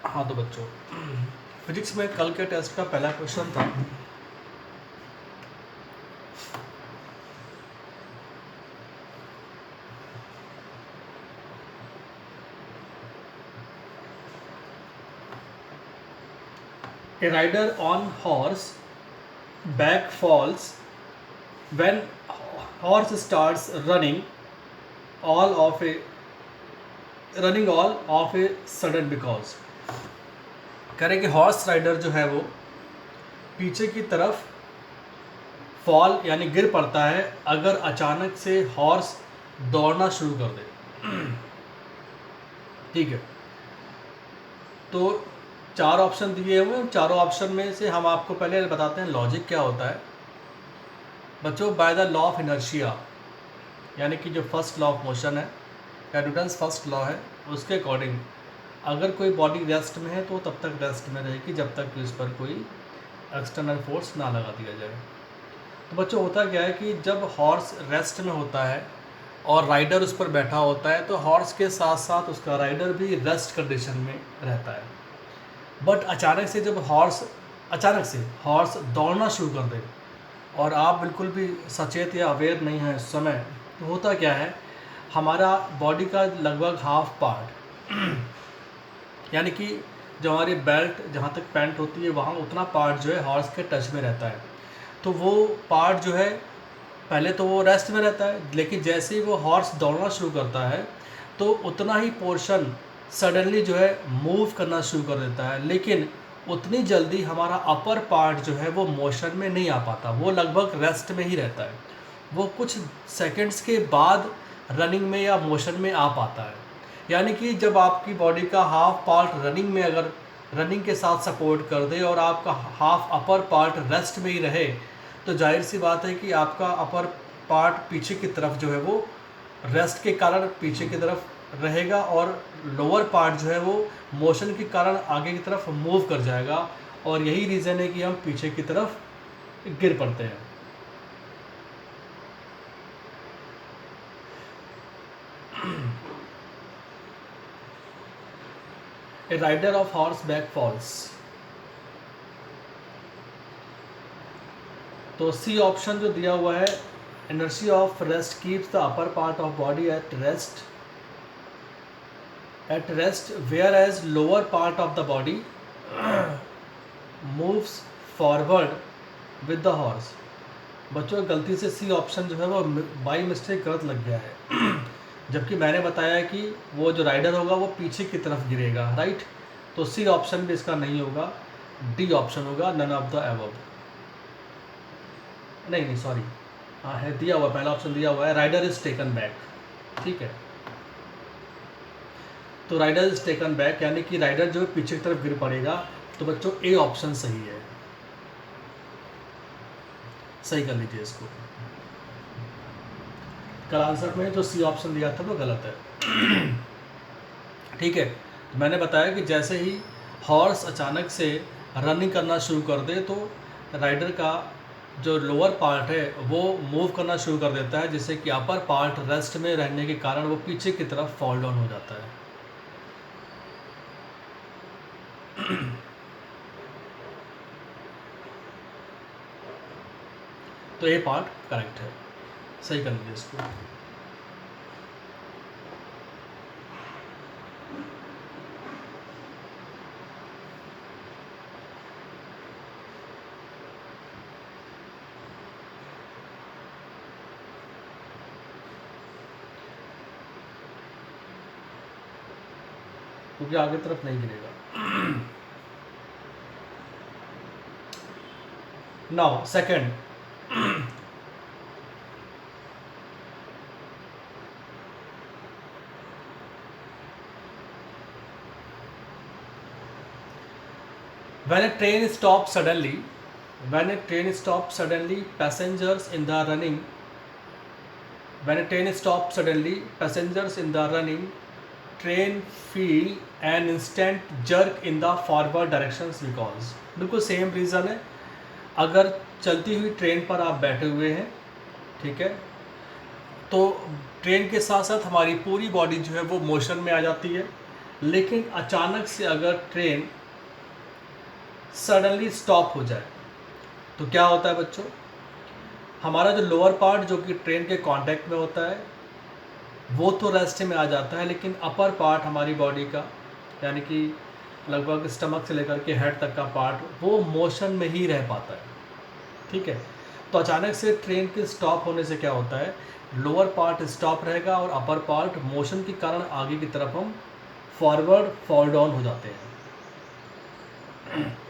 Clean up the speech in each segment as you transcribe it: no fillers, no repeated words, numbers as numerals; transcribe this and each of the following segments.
हाँ तो बच्चों, फिजिक्स में कल के टेस्ट का पहला क्वेश्चन था A rider on horse back falls when horse starts all of a running all of a sudden because कह रहे कि हॉर्स राइडर जो है वो पीछे की तरफ फॉल यानी गिर पड़ता है अगर अचानक से हॉर्स दौड़ना शुरू कर दे। ठीक है, तो चार ऑप्शन दिए हुए हैं। चारों ऑप्शन में से हम आपको पहले बताते हैं लॉजिक क्या होता है बच्चों। By the law of inertia, यानी कि जो फर्स्ट लॉ ऑफ मोशन है या न्यूटन्स फर्स्ट लॉ है, उसके अकॉर्डिंग अगर कोई बॉडी रेस्ट में है तो तब तक रेस्ट में रहेगी जब तक कि उस पर कोई एक्सटर्नल फोर्स ना लगा दिया जाए। तो बच्चों होता क्या है कि जब हॉर्स रेस्ट में होता है और राइडर उस पर बैठा होता है तो हॉर्स के साथ साथ उसका राइडर भी रेस्ट कंडीशन में रहता है। बट अचानक से जब हॉर्स दौड़ना शुरू कर दे और आप बिल्कुल भी सचेत या अवेयर नहीं हैं उस समय, तो होता क्या है, हमारा बॉडी का लगभग हाफ पार्ट यानी कि जो हमारी बेल्ट जहाँ तक पैंट होती है वहाँ उतना पार्ट जो है हॉर्स के टच में रहता है। तो वो पार्ट जो है पहले तो वो रेस्ट में रहता है, लेकिन जैसे ही वो हॉर्स दौड़ना शुरू करता है तो उतना ही पोर्शन सडनली जो है मूव करना शुरू कर देता है, लेकिन उतनी जल्दी हमारा अपर पार्ट जो है वो मोशन में नहीं आ पाता, वो लगभग रेस्ट में ही रहता है। वो कुछ सेकंड्स के बाद रनिंग में या मोशन में आ पाता है। यानी कि जब आपकी बॉडी का हाफ पार्ट रनिंग में अगर रनिंग के साथ सपोर्ट कर दे और आपका हाफ अपर पार्ट रेस्ट में ही रहे तो जाहिर सी बात है कि आपका अपर पार्ट पीछे की तरफ जो है वो रेस्ट के कारण पीछे की तरफ रहेगा और लोअर पार्ट जो है वो मोशन के कारण आगे की तरफ मूव कर जाएगा, और यही रीज़न है कि हम पीछे की तरफ गिर पड़ते हैं। A rider of horseback falls, तो सी ऑप्शन जो दिया हुआ है, inertia of rest keeps the upper part of body at rest whereas lower part of the body moves forward with the horse। बच्चों गलती से सी ऑप्शन जो है वो बाई मिस्टेक गलत लग गया है जबकि मैंने बताया कि वो जो राइडर होगा वो पीछे की तरफ गिरेगा, राइट। तो सी ऑप्शन भी इसका नहीं होगा, डी ऑप्शन होगा, नन ऑफ द एबव। नहीं सॉरी, हाँ है दिया हुआ, पहला ऑप्शन दिया हुआ है राइडर इज टेकन बैक। ठीक है, तो राइडर इज टेकन बैक यानी कि राइडर जो पीछे की तरफ गिर पड़ेगा। तो बच्चों ए ऑप्शन सही है, सही कर लीजिए इसको। कल आंसर में जो सी ऑप्शन दिया था वो गलत है। ठीक है, तो मैंने बताया कि जैसे ही हॉर्स अचानक से रनिंग करना शुरू कर दे तो राइडर का जो लोअर पार्ट है वो मूव करना शुरू कर देता है, जिससे कि अपर पार्ट रेस्ट में रहने के कारण वो पीछे की तरफ फॉल डाउन हो जाता है। तो ये पार्ट करेक्ट है, सही कर लीजिए इसको। क्योंकि आगे तरफ नहीं गिरेगा। Now second, when a train stops suddenly passengers in the running train feel an instant jerk in the forward directions because, बिल्कुल सेम रीज़न है। अगर चलती हुई ट्रेन पर आप बैठे हुए हैं, ठीक है, तो ट्रेन के साथ साथ हमारी पूरी बॉडी जो है वो मोशन में आ जाती है, लेकिन अचानक से अगर ट्रेन सडनली स्टॉप हो जाए तो क्या होता है बच्चों, हमारा जो लोअर पार्ट जो कि ट्रेन के कांटेक्ट में होता है वो तो रेस्ट में आ जाता है, लेकिन अपर पार्ट हमारी बॉडी का, यानी कि लगभग स्टमक से लेकर के हेड तक का पार्ट, वो मोशन में ही रह पाता है। ठीक है, तो अचानक से ट्रेन के स्टॉप होने से क्या होता है, लोअर पार्ट स्टॉप रहेगा और अपर पार्ट मोशन के कारण आगे की तरफ हम फॉरवर्ड फॉल डाउन हो जाते हैं।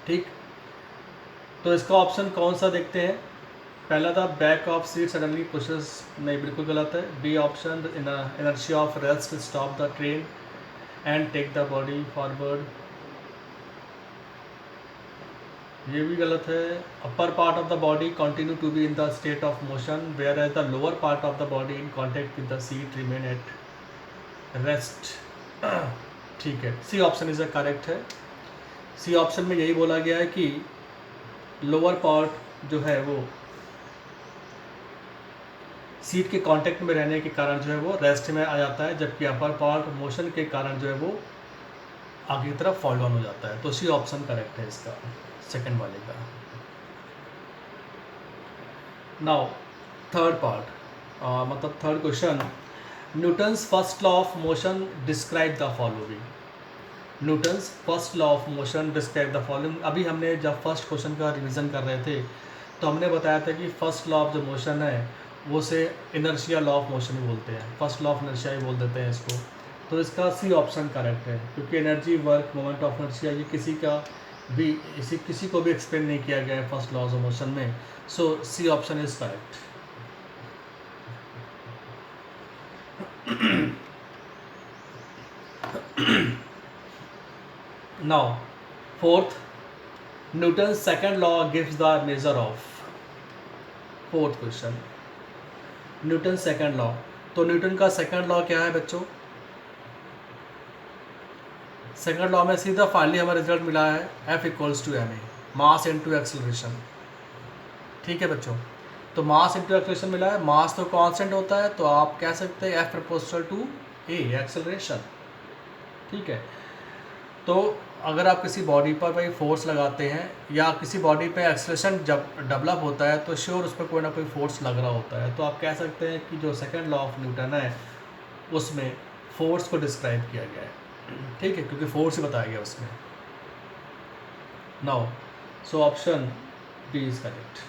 ठीक, तो इसका ऑप्शन कौन सा देखते हैं, पहला था back of seat suddenly pushes, नहीं बिल्कुल गलत है। B option inertia of rest stop the train and take the body forward, ये भी गलत है। Upper part of the body continue to be in the state of motion whereas the lower part of the body in contact with the seat remain at rest. ठीक है, C option is a correct है। C option में यही बोला गया है कि lower part जो है वो सीट के कांटेक्ट में रहने के कारण जो है वो रेस्ट में आ जाता है, जबकि अपर पार्ट मोशन के कारण जो है वो आगे की तरफ फॉल डाउन हो जाता है। तो सी ऑप्शन करेक्ट है इसका, सेकंड वाले का। नाउ थर्ड पार्ट, मतलब third question, Newton's first law of motion describe the following. Newton's first law of motion describe the following. अभी हमने जब फर्स्ट क्वेश्चन का रिवीजन कर रहे थे तो हमने बताया था कि फर्स्ट लॉ ऑफ जो मोशन है वो से इनर्शिया लॉ ऑफ मोशन ही बोलते हैं, फर्स्ट लॉ ऑफ इनर्शिया ही बोल देते हैं इसको। तो इसका सी ऑप्शन करेक्ट है, क्योंकि energy work moment of inertia ये किसी को भी एक्सप्लेन नहीं किया गया है फर्स्ट लॉ ऑफ मोशन में। So C option is correct. Now fourth, Newton's second law gives the measure of. Fourth question, Newton second law. तो न्यूटन का सेकंड लॉ क्या है बच्चों, सेकंड लॉ में सीधा फाइनली हमें रिजल्ट मिला है F equals to ma, mass into acceleration. ठीक है बच्चों, तो मास इनटू एक्सेलरेशन मिला है, मास तो कांस्टेंट होता है तो आप कह सकते हैं F proportional to a acceleration. ठीक है, तो अगर आप किसी बॉडी पर भाई फोर्स लगाते हैं या किसी बॉडी पे एक्सेलरेशन जब डेवलप होता है तो श्योर उस पर कोई ना कोई फोर्स लग रहा होता है। तो आप कह सकते हैं कि जो सेकंड लॉ ऑफ न्यूटन है उसमें फोर्स को डिस्क्राइब किया गया है। ठीक है, क्योंकि फोर्स ही बताया गया उसमें। Now so option B is correct,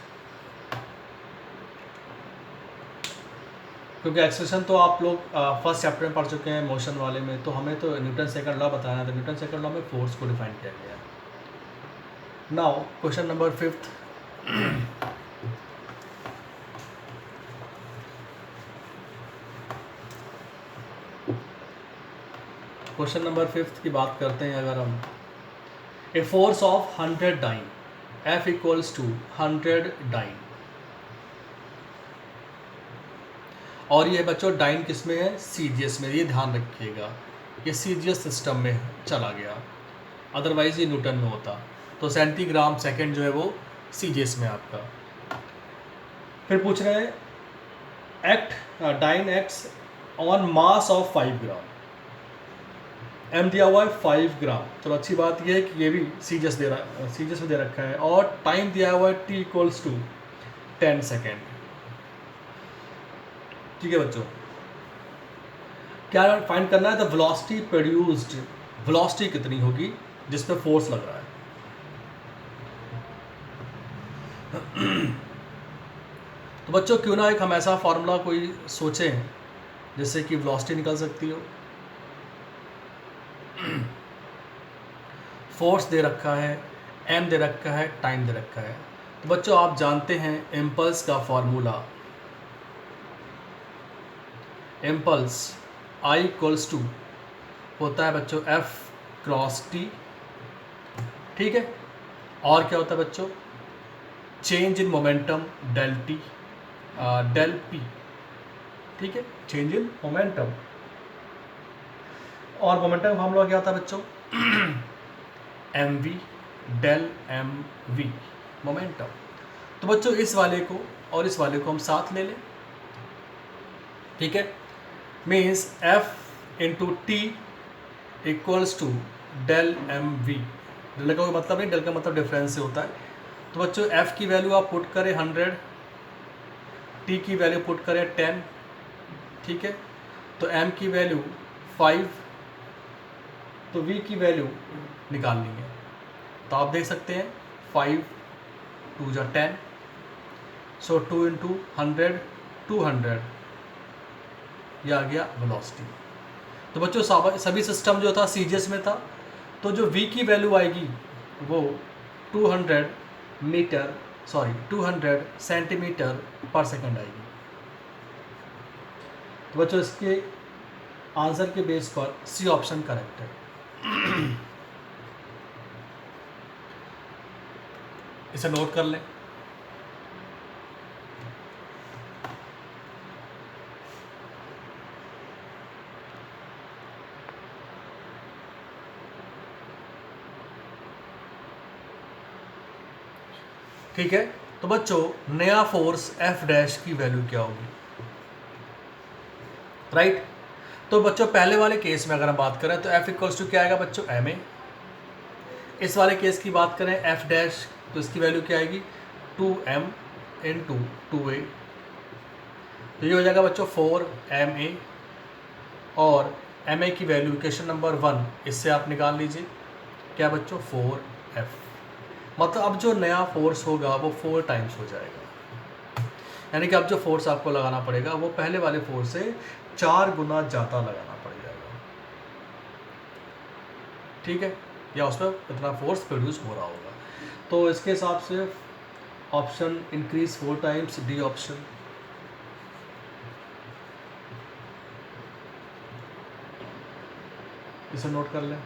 क्योंकि एक्सेलरेशन तो आप लोग फर्स्ट चैप्टर में पढ़ चुके हैं मोशन वाले में, तो हमें तो न्यूटन सेकंड लॉ बताना था, न्यूटन सेकंड लॉ में फोर्स को डिफाइन किया गया है। Now question number fifth, question number fifth की बात करते हैं अगर हम, a force of 100 dyne F equals to 100 dyne, और ये बच्चों डाइन किस में है, CGS में, ये ध्यान रखिएगा, ये CGS सिस्टम में चला गया, अदरवाइज ये न्यूटन में होता। तो सेंटीग्राम सेकेंड जो है वो CGS में आपका। फिर पूछ रहे हैं dyne acts on mass of 5 gram, M दिया हुआ है 5 ग्राम। चलो अच्छी बात ये है कि ये भी CGS में दे रखा है, और टाइम दिया हुआ है T इक्वल्स टू 10 सेकेंड। ठीक है बच्चों, क्या फाइंड करना है, द वेलोसिटी प्रोड्यूस्ड, वेलोसिटी कितनी होगी जिस पे फोर्स लग रहा है। तो बच्चों क्यों ना एक हम ऐसा फार्मूला कोई सोचें जिससे कि वेलोसिटी निकल सकती हो। फोर्स दे रखा है, m दे रखा है, टाइम दे रखा है। तो बच्चों आप जानते हैं इम्पल्स का फार्मूला, इम्पल्स I इक्वल्स टू होता है बच्चों F क्रॉस T। ठीक है, और क्या होता है बच्चों, change in momentum del T del P। ठीक है, चेंज इन मोमेंटम, और मोमेंटम का फार्मूला क्या होता है बच्चों, mv डेल mv मोमेंटम। तो बच्चों इस वाले को और इस वाले को हम साथ ले लें। ठीक है, means F into T equals to del M V. Del का कोई मतलब नहीं, डेल का मतलब डिफरेंस से होता है। तो बच्चों एफ की वैल्यू आप पुट करें 100, टी की वैल्यू पुट करें 10, ठीक है। तो एम की वैल्यू 5, तो वी की वैल्यू निकालनी है। तो आप देख सकते हैं 5 2 जा 10, सो 2 इंटू 100 200, ये आ गया वेलोसिटी। तो बच्चों सभी सिस्टम जो था सीजीएस में था, तो जो v की वैल्यू आएगी वो 200 सेंटीमीटर पर सेकंड आएगी। तो बच्चों इसके आंसर के बेस पर सी ऑप्शन करेक्ट है। इसे नोट कर लें। ठीक है, तो बच्चों नया फोर्स एफ डैश की वैल्यू क्या होगी, राइट। तो बच्चों पहले वाले केस में अगर हम बात करें तो एफ इक्वल्स टू क्या आएगा बच्चों, एम ए। इस वाले केस की बात करें एफ डैश, तो इसकी वैल्यू क्या आएगी 2m इंटू 2a। तो ये हो जाएगा बच्चों 4ma, और ma की वैल्यू इक्वेशन नंबर 1 इससे आप निकाल लीजिए क्या बच्चों 4f। मतलब अब जो नया फोर्स होगा वो 4 टाइम्स हो जाएगा, यानी कि अब जो फोर्स आपको लगाना पड़ेगा वो पहले वाले फोर्स से 4 गुना ज़्यादा लगाना पड़ जाएगा, ठीक है, या उसमें इतना फोर्स प्रोड्यूस हो रहा होगा। तो इसके हिसाब से option increase 4 times, D option. इसे नोट कर लें।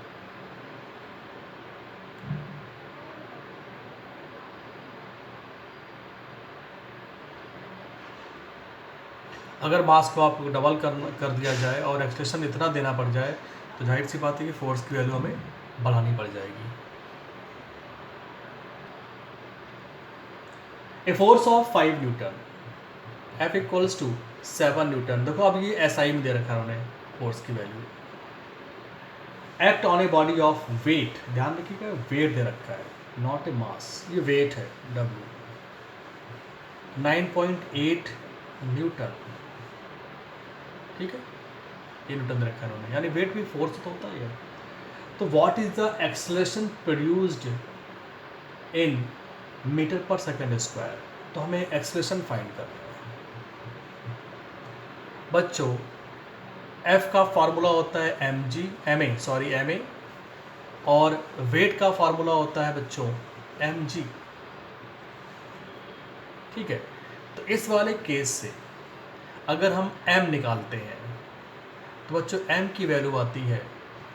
अगर मास को आपको डबल कर दिया जाए और एक्सप्रेशन इतना देना पड़ जाए तो जाहिर सी बात है कि फोर्स की वैल्यू हमें बढ़ानी पड़ जाएगी। A force of 5 newton, F equals to 7 newton. देखो अब ये एसआई में दे रखा है उन्होंने फोर्स की value. Act on a body of weight, ध्यान रखिएगा वेट दे रखा है, नॉट ए मास, ये वेट है W, 9.8 न्यूटन, ठीक है, ये न्यूटन दे रखा है उन्होंने, यानी वेट भी फोर्स तो होता ही है। तो what is the acceleration produced in metre per second square, तो हमें एक्सेलरेशन फाइंड करना है बच्चों। एफ का फार्मूला होता है एम ए, और वेट का फार्मूला होता है बच्चों mg, ठीक है। तो इस वाले केस से अगर हम m निकालते हैं तो बच्चों m की वैल्यू आती है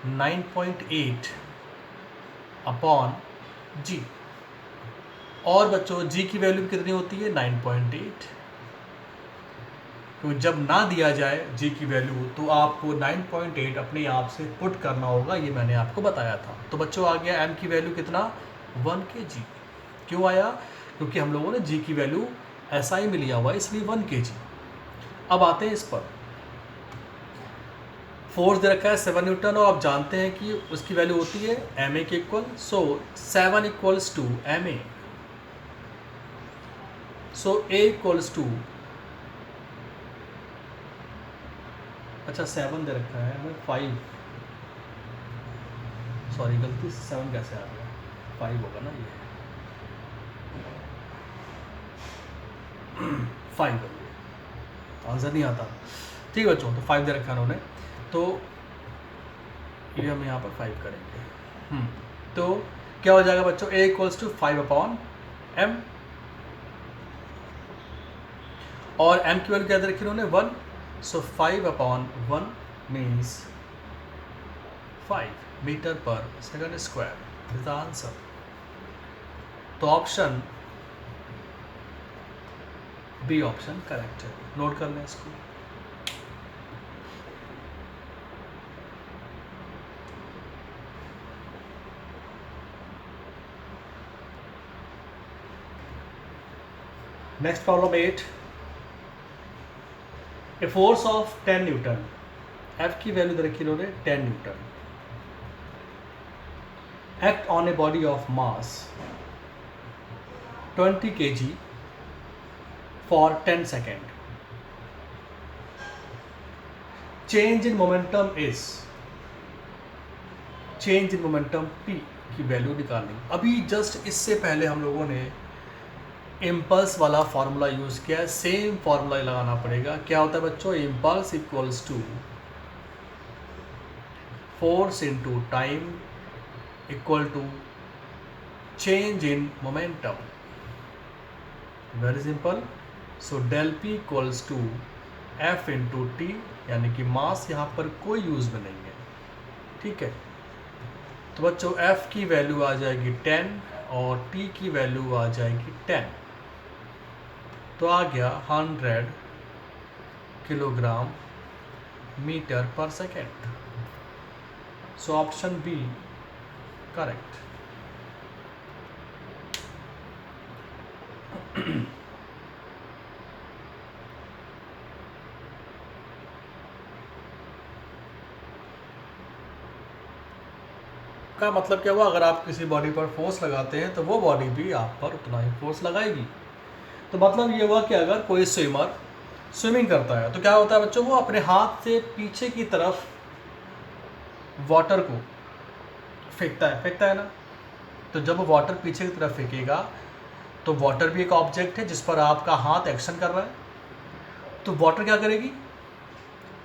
9.8 अपॉन g, और बच्चों g की वैल्यू कितनी होती है 9.8। तो जब ना दिया जाए g की वैल्यू तो आपको 9.8 अपने आप से पुट करना होगा, ये मैंने आपको बताया था। तो बच्चों आ गया m की वैल्यू कितना 1 kg। क्यों आया, क्योंकि हम लोगों ने g की वैल्यू ऐसा ही में लिया हुआ है, इसलिए 1 kg। अब आते हैं इस पर, फोर्स दे रखा है 7 न्यूटन और आप जानते हैं कि उसकी वैल्यू होती है ma के equal, so 7 equals to ma, so a equals to, अच्छा 7 दे रखा है हमें 5, सॉरी गलती से 7 कैसे आ गया, 5 होगा ना ये 5 आंसर नहीं आता, ठीक है बच्चों। तो 5 दे रखा है उन्होंने, तो ये हम यहाँ पर 5 करेंगे। तो क्या हो जाएगा बच्चों, a equals to 5 upon m, और m की वैल्यू क्या दे रखी उन्होंने 1, so 5 upon 1 means 5 metre per second square is the answer. तो ऑप्शन बी ऑप्शन करेक्ट है, नोट कर लें इसको। Next problem 8, a force of 10 newton, F की वैल्यू दे रखी इन्होंने 10 newton, act on a body of mass 20 kg for 10 seconds. Change in momentum is, change in momentum p की value निकालनी। अभी जस्ट इससे पहले हम लोगों ने इम्पल्स वाला फार्मूला यूज़ किया है, सेम फार्मूला लगाना पड़ेगा। क्या होता है बच्चों, impulse equals to force into time equal to change in momentum. Very simple. So del P equals to F into T, यानी कि मास यहाँ पर कोई यूज़ में नहीं है। ठीक है, तो बच्चों f की वैल्यू आ जाएगी 10 और t की वैल्यू आ जाएगी 10। तो आ गया 100 kilogram metre per second. So option B correct. का मतलब क्या हुआ, अगर आप किसी बॉडी पर फोर्स लगाते हैं तो वो बॉडी भी आप पर उतना ही फोर्स लगाएगी। तो मतलब ये हुआ कि अगर कोई स्विमर स्विमिंग करता है तो क्या होता है बच्चों, वो अपने हाथ से पीछे की तरफ वाटर को फेंकता है ना। तो जब वाटर पीछे की तरफ फेंकेगा तो वाटर भी एक ऑब्जेक्ट है जिस पर आपका हाथ एक्शन कर रहा है। तो वाटर क्या करेगी,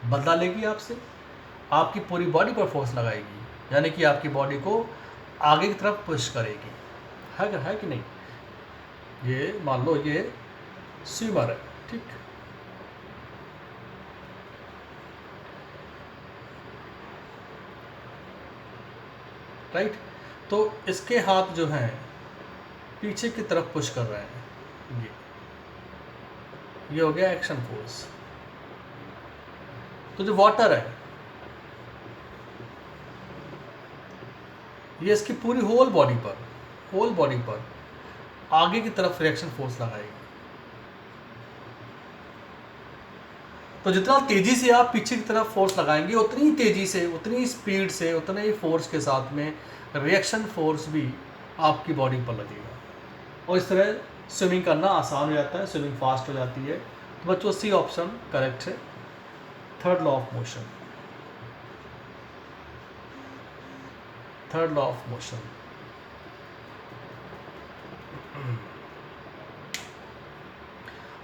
बदला लेगी आपसे, आपकी पूरी बॉडी पर फोर्स लगाएगी, यानी कि आपकी बॉडी को आगे की तरफ पुश करेगी। है कि नहीं। ये मान लो ये स्विमर है, ठीक। राइट। तो इसके हाथ जो हैं पीछे की तरफ पुश कर रहे हैं, ये हो गया एक्शन फोर्स। तो जो वाटर है ये इसकी पूरी होल बॉडी पर आगे की तरफ रिएक्शन फोर्स लगाएगी। तो जितना तेजी से आप पीछे की तरफ फोर्स लगाएंगे उतनी ही तेजी से, उतनी स्पीड से, उतने ही फोर्स के साथ में रिएक्शन फोर्स भी आपकी बॉडी पर लगेगा और इस तरह स्विमिंग करना आसान हो जाता है, स्विमिंग फास्ट हो जाती है। तो बच्चों सी ऑप्शन करेक्ट है, third law of motion. Third law of motion.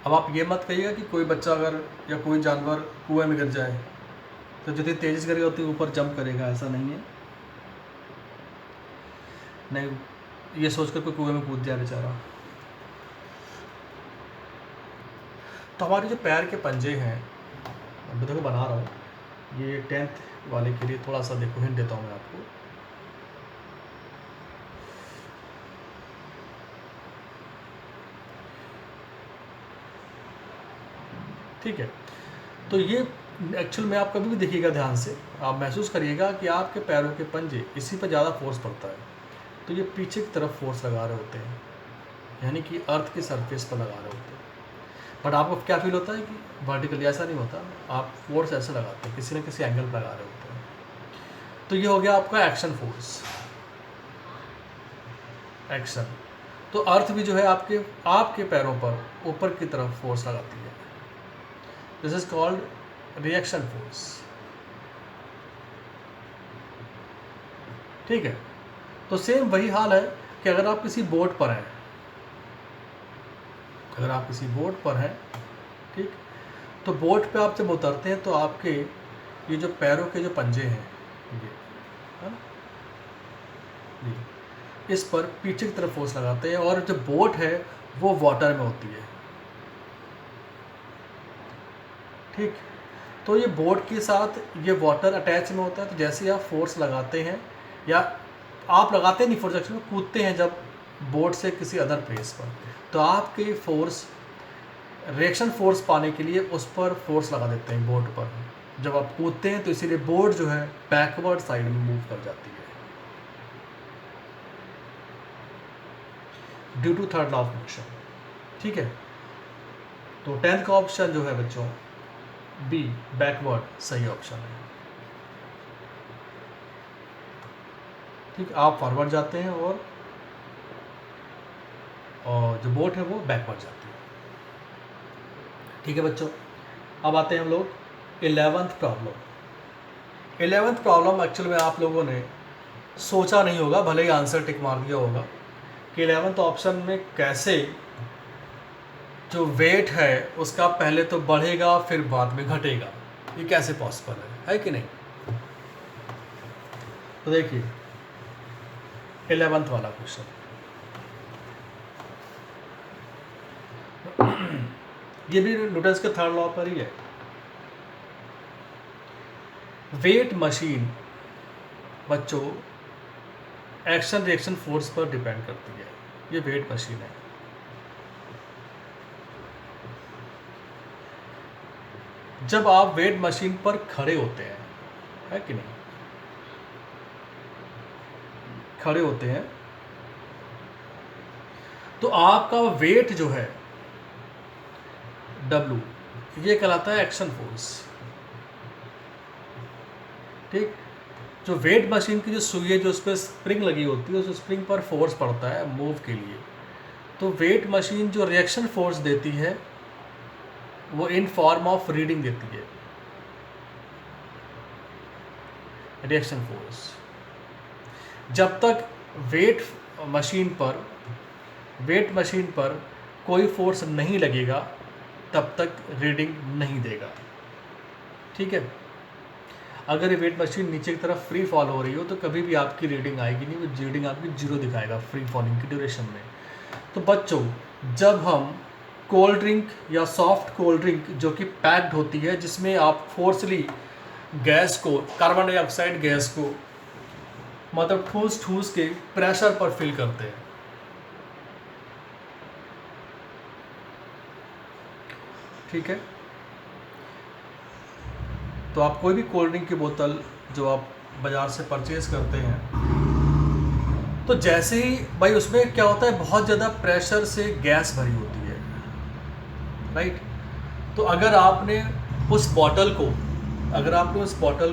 अब आप ये मत कहिएगा कि कोई बच्चा अगर या कोई जानवर कुएं में गिर जाए तो जितनी तेजी से करेगा उतनी ऊपर जंप करेगा, ऐसा नहीं है। नहीं ये सोचकर कोई कुएं में कूद जाए बेचारा। तो हमारे जो पैर के पंजे हैं, अब देखो बना रहा हूँ, ये 10th वाले के लिए थोड़ा सा देखो हिंट देता हूँ मैं आपको। ठीक है, तो ये एक्चुअल में आप कभी भी देखिएगा ध्यान से, आप महसूस करिएगा कि आपके पैरों के पंजे इसी पर ज़्यादा फोर्स पड़ता है। तो ये पीछे की तरफ फोर्स लगा रहे होते हैं, यानी कि अर्थ की सरफेस पर लगा रहे होते हैं। बट आपको क्या फील होता है कि वर्टिकली, ऐसा नहीं होता, आप फोर्स ऐसे लगाते हैं, किसी न किसी एंगल पर लगा रहे होते हैं। तो ये हो गया आपका एक्शन फोर्स, एक्शन। तो अर्थ भी जो है आपके पैरों पर ऊपर की तरफ फोर्स लगाती है। This is called reaction force. ठीक है, तो सेम वही हाल है कि अगर आप किसी बोट पर हैं, ठीक, तो बोट पे आप जब उतरते हैं तो आपके ये जो पैरों के जो पंजे हैं ये, है ना, इस पर पीछे की तरफ फोर्स लगाते हैं और जो बोट है वो वाटर में होती है। ठीक, तो ये बोट के साथ ये वाटर अटैच में होता है। तो जैसे ही आप फोर्स लगाते हैं, या आप लगाते नहीं फोर्स, एक्चुअली कूदते हैं जब बोट से किसी अदर प्लेस पर, तो आपके फोर्स रिएक्शन फोर्स पाने के लिए उस पर फोर्स लगा देते हैं बोट पर जब आप कूदते हैं। तो इसीलिए बोट जो है बैकवर्ड साइड में मूव कर जाती है due to third law of motion. ठीक है, तो 10th का ऑप्शन जो है बच्चों बी, बैकवर्ड, सही ऑप्शन है। ठीक, आप फॉरवर्ड जाते हैं और जो बोट है वो बैकवर्ड जाती है। ठीक है बच्चों, अब आते हैं हम लोग 11th problem. 11th problem actual में आप लोगों ने सोचा नहीं होगा, भले ही आंसर टिक मार दिया होगा कि 11th ऑप्शन में कैसे जो वेट है उसका पहले तो बढ़ेगा फिर बाद में घटेगा, ये कैसे पॉसिबल है कि नहीं। तो देखिए 11th वाला क्वेश्चन, ये भी न्यूटन्स के थर्ड लॉ पर ही है। वेट मशीन बच्चों एक्शन रिएक्शन फोर्स पर डिपेंड करती है, ये वेट मशीन है। जब आप वेट मशीन पर खड़े होते हैं, है कि नहीं, खड़े होते हैं तो आपका वेट जो है W, ये कहलाता है एक्शन फोर्स। ठीक, जो वेट मशीन की जो सुई है, जो उस पर स्प्रिंग लगी होती है, उस स्प्रिंग पर फोर्स पड़ता है मूव के लिए। तो वेट मशीन जो रिएक्शन फोर्स देती है वो इन फॉर्म ऑफ रीडिंग देती है, रिएक्शन फोर्स। जब तक वेट मशीन पर कोई फोर्स नहीं लगेगा तब तक रीडिंग नहीं देगा। ठीक है, अगर ये वेट मशीन नीचे की तरफ फ्री फॉल हो रही हो तो कभी भी आपकी रीडिंग आएगी नहीं, वो रीडिंग आपकी जीरो दिखाएगा फ्री फॉलिंग की ड्यूरेशन में। तो बच्चों जब हम कोल्ड ड्रिंक या सॉफ्ट कोल्ड ड्रिंक जो कि पैक्ड होती है, जिसमें आप फोर्सली गैस को, कार्बन डाइऑक्साइड गैस को मतलब ठूस ठूस के प्रेशर पर फिल करते हैं, ठीक है। तो आप कोई भी कोल्ड ड्रिंक की बोतल जो आप बाज़ार से परचेज करते हैं, तो जैसे ही भाई उसमें क्या होता है, बहुत ज़्यादा प्रेशर से गैस भरी होती है, राइट। तो अगर आपने उस बॉटल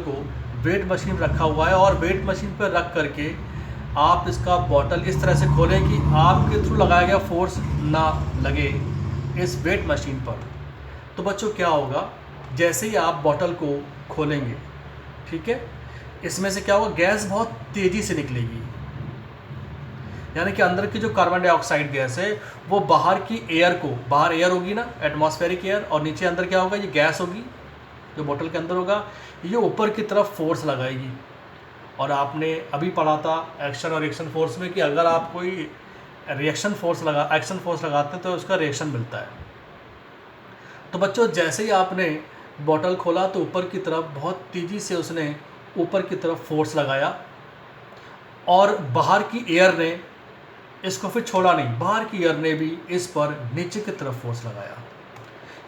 को वेट मशीन रखा हुआ है और वेट मशीन पर रख करके आप इसका बॉटल इस तरह से खोलें कि आपके थ्रू लगाया गया फोर्स ना लगे इस वेट मशीन पर, तो बच्चों क्या होगा, जैसे ही आप बॉटल को खोलेंगे, ठीक है, इसमें से क्या होगा, गैस बहुत तेज़ी से निकलेगी। यानी कि अंदर की जो कार्बन डाइऑक्साइड गैस है वो बाहर की एयर को, बाहर एयर होगी ना, एटमॉस्फेरिक एयर, और नीचे अंदर क्या होगा, ये गैस होगी जो बोतल के अंदर होगा, ये ऊपर की तरफ फोर्स लगाएगी। और आपने अभी पढ़ा था एक्शन और रिएक्शन फोर्स में कि अगर आप कोई एक्शन फोर्स लगाते हैं तो उसका रिएक्शन मिलता है। तो बच्चों जैसे ही आपने बॉटल खोला तो ऊपर की तरफ बहुत तेज़ी से उसने ऊपर की तरफ फोर्स लगाया और बाहर की एयर ने इसको फिर छोड़ा नहीं, बाहर की एयर ने भी इस पर नीचे की तरफ फोर्स लगाया।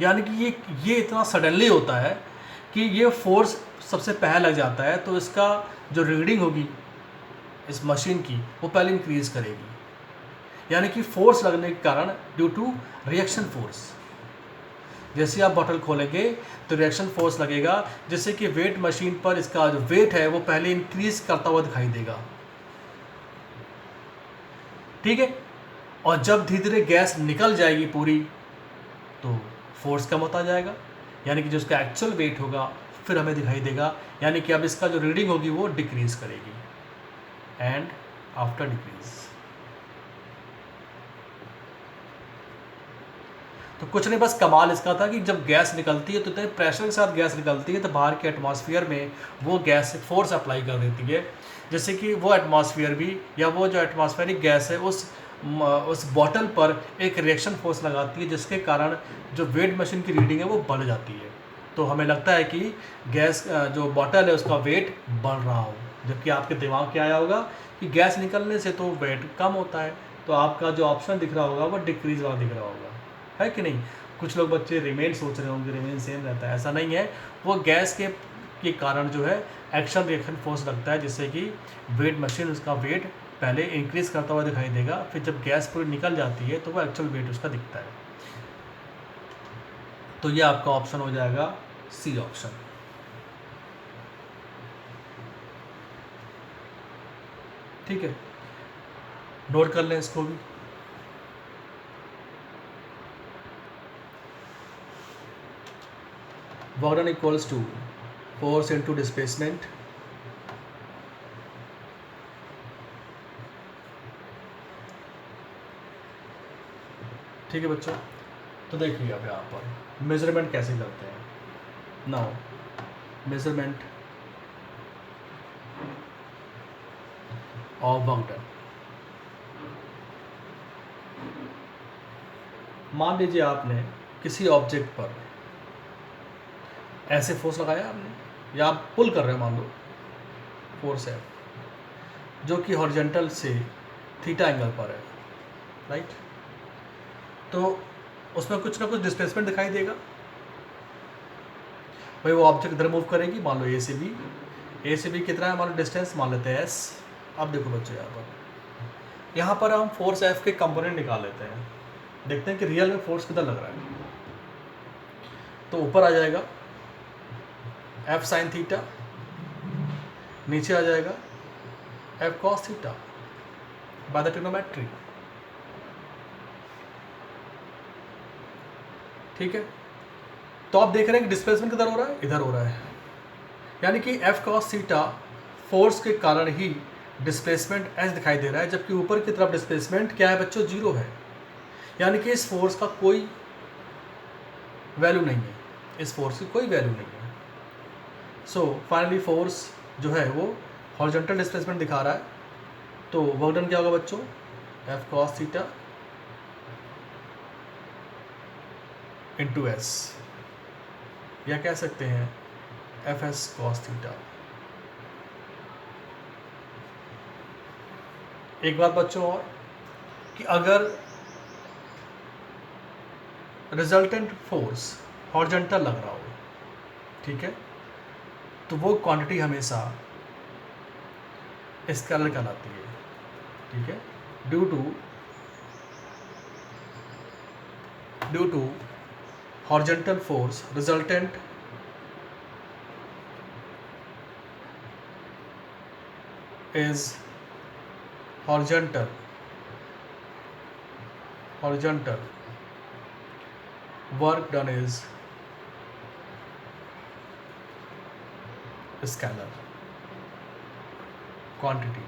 यानी कि ये इतना सडनली होता है कि ये फोर्स सबसे पहले लग जाता है, तो इसका जो रीडिंग होगी इस मशीन की वो पहले इंक्रीज़ करेगी। यानी कि फोर्स लगने के कारण ड्यू टू रिएक्शन फोर्स, जैसे आप बॉटल खोलेंगे तो रिएक्शन फोर्स लगेगा, जिससे कि वेट मशीन पर इसका जो वेट है वो पहले इंक्रीज करता हुआ दिखाई देगा, ठीक है। और जब धीरे धीरे गैस निकल जाएगी पूरी तो फोर्स कम होता जाएगा, यानी कि जो उसका एक्चुअल वेट होगा फिर हमें दिखाई देगा, यानी कि अब इसका जो रीडिंग होगी वो डिक्रीज करेगी। एंड आफ्टर डिक्रीज तो कुछ नहीं, बस कमाल इसका था कि जब गैस निकलती है तो इतने प्रेशर के साथ गैस निकलती है तो बाहर के एटमॉस्फेयर में वो गैस फोर्स अप्लाई कर देती है, जैसे कि वो एटमॉस्फेयर भी या वो जो एटमॉस्फेरिक गैस है उस बॉटल पर एक रिएक्शन फोर्स लगाती है, जिसके कारण जो वेट मशीन की रीडिंग है वो बढ़ जाती है। तो हमें लगता है कि गैस जो बॉटल है उसका वेट बढ़ रहा हो, जबकि आपके दिमाग क्या आया होगा कि गैस निकलने से तो वेट कम होता है, तो आपका जो ऑप्शन दिख रहा होगा वो डिक्रीज वाला दिख रहा होगा, है कि नहीं। कुछ लोग बच्चे रिमेन सोच रहे होंगे, रिमेन सेम रहता है, ऐसा नहीं है, वो गैस के कारण जो है एक्शन रिएक्शन फोर्स लगता है, जिससे कि वेट मशीन उसका वेट पहले इंक्रीज करता हुआ दिखाई देगा, फिर जब गैस पूरी निकल जाती है तो वो एक्चुअल वेट उसका दिखता है। तो ये आपका ऑप्शन हो जाएगा सी ऑप्शन। ठीक है, नोट कर लें इसको भी। Work done equals to force into displacement, ठीक है बच्चों। तो देखिए अब यहाँ पर मेजरमेंट कैसे करते हैं। Now measurement of work done. मान लीजिए आपने किसी ऑब्जेक्ट पर ऐसे फोर्स लगाया आपने, या आप पुल कर रहे हो, मान लो फोर्स है जो कि हॉरिजॉन्टल से थीटा एंगल पर है, राइट। तो उसमें कुछ ना कुछ डिस्प्लेसमेंट दिखाई देगा भाई। वो ऑब्जेक्ट इधर मूव करेगी, मान लो ए से बी। ए से बी कितना है मान लो डिस्टेंस, मान लेते हैं एस। अब देखो बच्चों यहाँ पर हम फोर्स एफ के कंपोनेंट निकाल लेते हैं, देखते हैं कि रियल में फोर्स कितना लग रहा है। तो ऊपर आ जाएगा एफ साइन थीटा, नीचे आ जाएगा F cos theta by the trigonometry, ठीक है। तो आप देख रहे हैं कि डिस्प्लेसमेंट किधर हो रहा है, इधर हो रहा है, यानी कि एफ कॉस थीटा फोर्स के कारण ही डिस्प्लेसमेंट एस दिखाई दे रहा है, जबकि ऊपर की तरफ डिस्प्लेसमेंट क्या है बच्चों, जीरो है। यानी कि इस फोर्स का कोई वैल्यू नहीं है, इस फोर्स की कोई वैल्यू नहीं है। सो फाइनली फोर्स जो है वो हॉरिजॉन्टल डिस्प्लेसमेंट दिखा रहा है। तो वर्क डन क्या होगा बच्चों, F cos theta into S, या कह सकते हैं एफ एस कॉस थीटा। एक बात बच्चों और, कि अगर रिजल्टेंट फोर्स हॉरिजॉन्टल लग रहा हो, ठीक है, तो वो क्वांटिटी हमेशा स्केलर कहलाती है, ठीक है। Due to horizontal force resultant is horizontal work done is scalar quantity।